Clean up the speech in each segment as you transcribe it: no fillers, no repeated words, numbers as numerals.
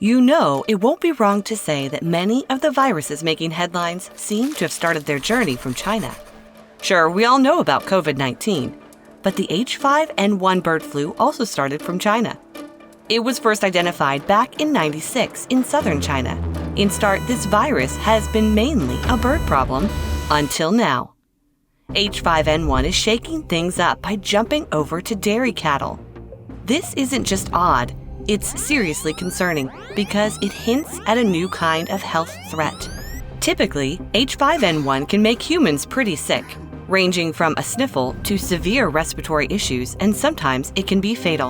You know, it won't be wrong to say that many of the viruses making headlines seem to have started their journey from China. Sure, we all know about COVID-19, but the H5N1 bird flu also started from China. It was first identified back in '96 in southern China. In start, this virus has been mainly a bird problem until now. H5N1 is shaking things up by jumping over to dairy cattle. This isn't just odd, it's seriously concerning because it hints at a new kind of health threat. Typically, H5N1 can make humans pretty sick, ranging from a sniffle to severe respiratory issues, and sometimes it can be fatal.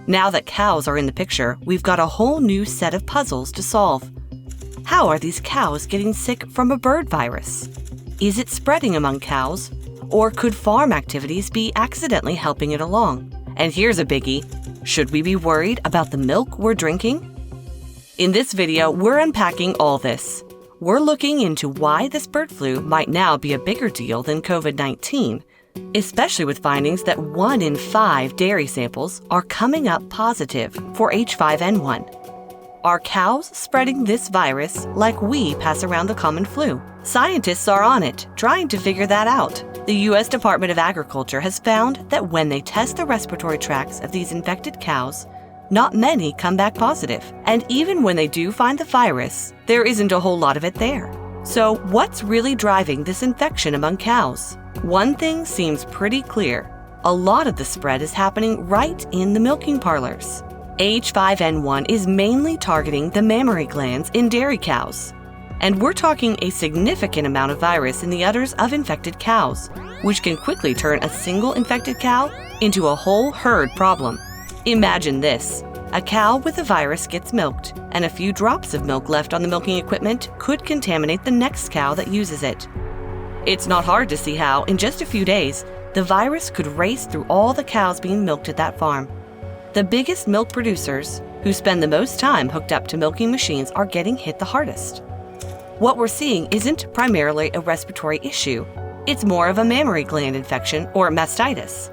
Now that cows are in the picture, we've got a whole new set of puzzles to solve. How are these cows getting sick from a bird virus? Is it spreading among cows? Or could farm activities be accidentally helping it along? And here's a biggie. Should we be worried about the milk we're drinking? In this video, we're unpacking all this. We're looking into why this bird flu might now be a bigger deal than COVID-19, especially with findings that 1 in 5 dairy samples are coming up positive for H5N1. Are cows spreading this virus like we pass around the common flu? Scientists are on it, trying to figure that out. The U.S. Department of Agriculture has found that when they test the respiratory tracts of these infected cows, not many come back positive. And even when they do find the virus, there isn't a whole lot of it there. So what's really driving this infection among cows? One thing seems pretty clear. A lot of the spread is happening right in the milking parlors. H5N1 is mainly targeting the mammary glands in dairy cows. And we're talking a significant amount of virus in the udders of infected cows, which can quickly turn a single infected cow into a whole herd problem. Imagine this. A cow with the virus gets milked, and a few drops of milk left on the milking equipment could contaminate the next cow that uses it. It's not hard to see how, in just a few days, the virus could race through all the cows being milked at that farm. The biggest milk producers, who spend the most time hooked up to milking machines, are getting hit the hardest. What we're seeing isn't primarily a respiratory issue. It's more of a mammary gland infection or mastitis.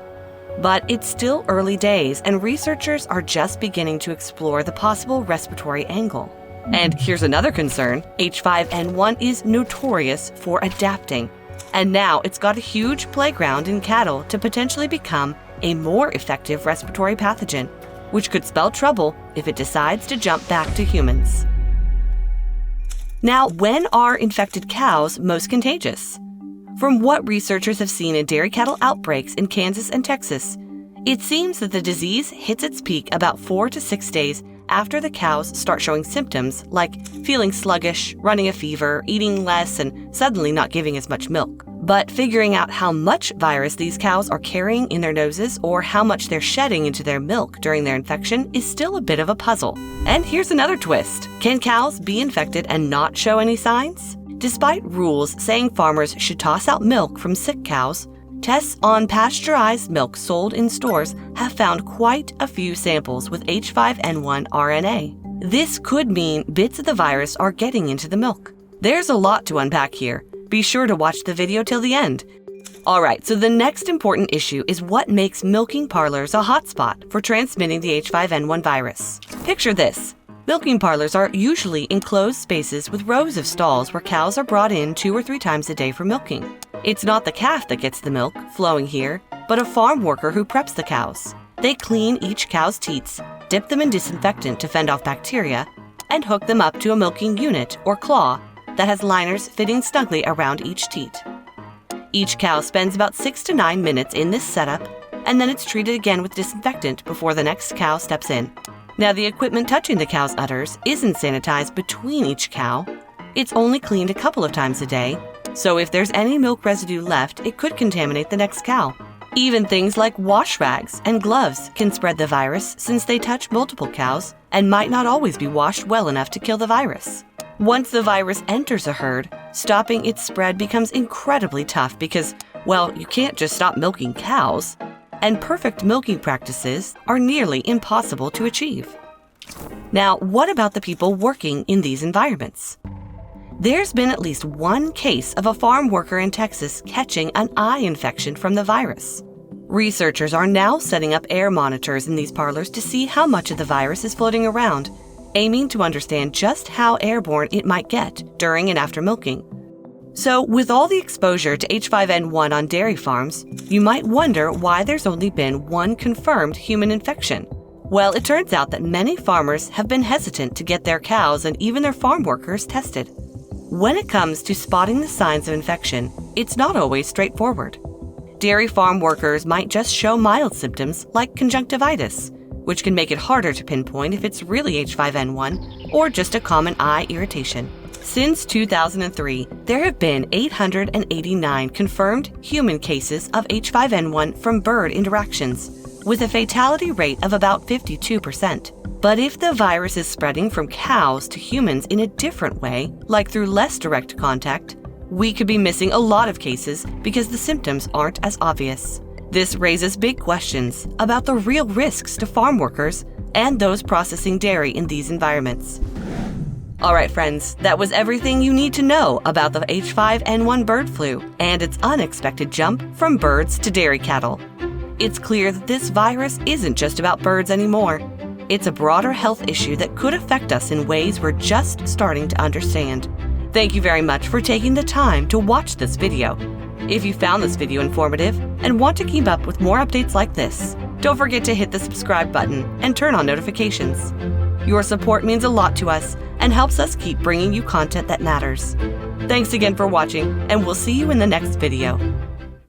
But it's still early days, and researchers are just beginning to explore the possible respiratory angle. And here's another concern. H5N1 is notorious for adapting. And now it's got a huge playground in cattle to potentially become a more effective respiratory pathogen, which could spell trouble if it decides to jump back to humans. Now, when are infected cows most contagious? From what researchers have seen in dairy cattle outbreaks in Kansas and Texas, it seems that the disease hits its peak about 4 to 6 days after the cows start showing symptoms like feeling sluggish, running a fever, eating less, and suddenly not giving as much milk. But figuring out how much virus these cows are carrying in their noses or how much they're shedding into their milk during their infection is still a bit of a puzzle. And here's another twist. Can cows be infected and not show any signs? Despite rules saying farmers should toss out milk from sick cows, tests on pasteurized milk sold in stores have found quite a few samples with H5N1 RNA. This could mean bits of the virus are getting into the milk. There's a lot to unpack here. Be sure to watch the video till the end. Alright, so the next important issue is what makes milking parlors a hotspot for transmitting the H5N1 virus. Picture this. Milking parlors are usually enclosed spaces with rows of stalls where cows are brought in 2 or 3 times a day for milking. It's not the calf that gets the milk flowing here, but a farm worker who preps the cows. They clean each cow's teats, dip them in disinfectant to fend off bacteria, and hook them up to a milking unit or claw that has liners fitting snugly around each teat. Each cow spends about 6 to 9 minutes in this setup, and then it's treated again with disinfectant before the next cow steps in. Now, the equipment touching the cow's udders isn't sanitized between each cow. It's only cleaned a couple of times a day, so if there's any milk residue left, it could contaminate the next cow. Even things like wash rags and gloves can spread the virus since they touch multiple cows and might not always be washed well enough to kill the virus. Once the virus enters a herd, stopping its spread becomes incredibly tough because, well, you can't just stop milking cows, and perfect milking practices are nearly impossible to achieve. Now, what about the people working in these environments? There's been at least one case of a farm worker in Texas catching an eye infection from the virus. Researchers are now setting up air monitors in these parlors to see how much of the virus is floating around. aiming to understand just how airborne it might get during and after milking. So, with all the exposure to H5N1 on dairy farms, you might wonder why there's only been one confirmed human infection. Well, it turns out that many farmers have been hesitant to get their cows and even their farm workers tested. When it comes to spotting the signs of infection, it's not always straightforward. Dairy farm workers might just show mild symptoms like conjunctivitis, which can make it harder to pinpoint if it's really H5N1 or just a common eye irritation. Since 2003, there have been 889 confirmed human cases of H5N1 from bird interactions, with a fatality rate of about 52%. But if the virus is spreading from cows to humans in a different way, like through less direct contact, we could be missing a lot of cases because the symptoms aren't as obvious. This raises big questions about the real risks to farm workers and those processing dairy in these environments. Alright friends, that was everything you need to know about the H5N1 bird flu and its unexpected jump from birds to dairy cattle. It's clear that this virus isn't just about birds anymore. It's a broader health issue that could affect us in ways we're just starting to understand. Thank you very much for taking the time to watch this video. If you found this video informative and want to keep up with more updates like this, don't forget to hit the subscribe button and turn on notifications. Your support means a lot to us and helps us keep bringing you content that matters. Thanks again for watching, and we'll see you in the next video.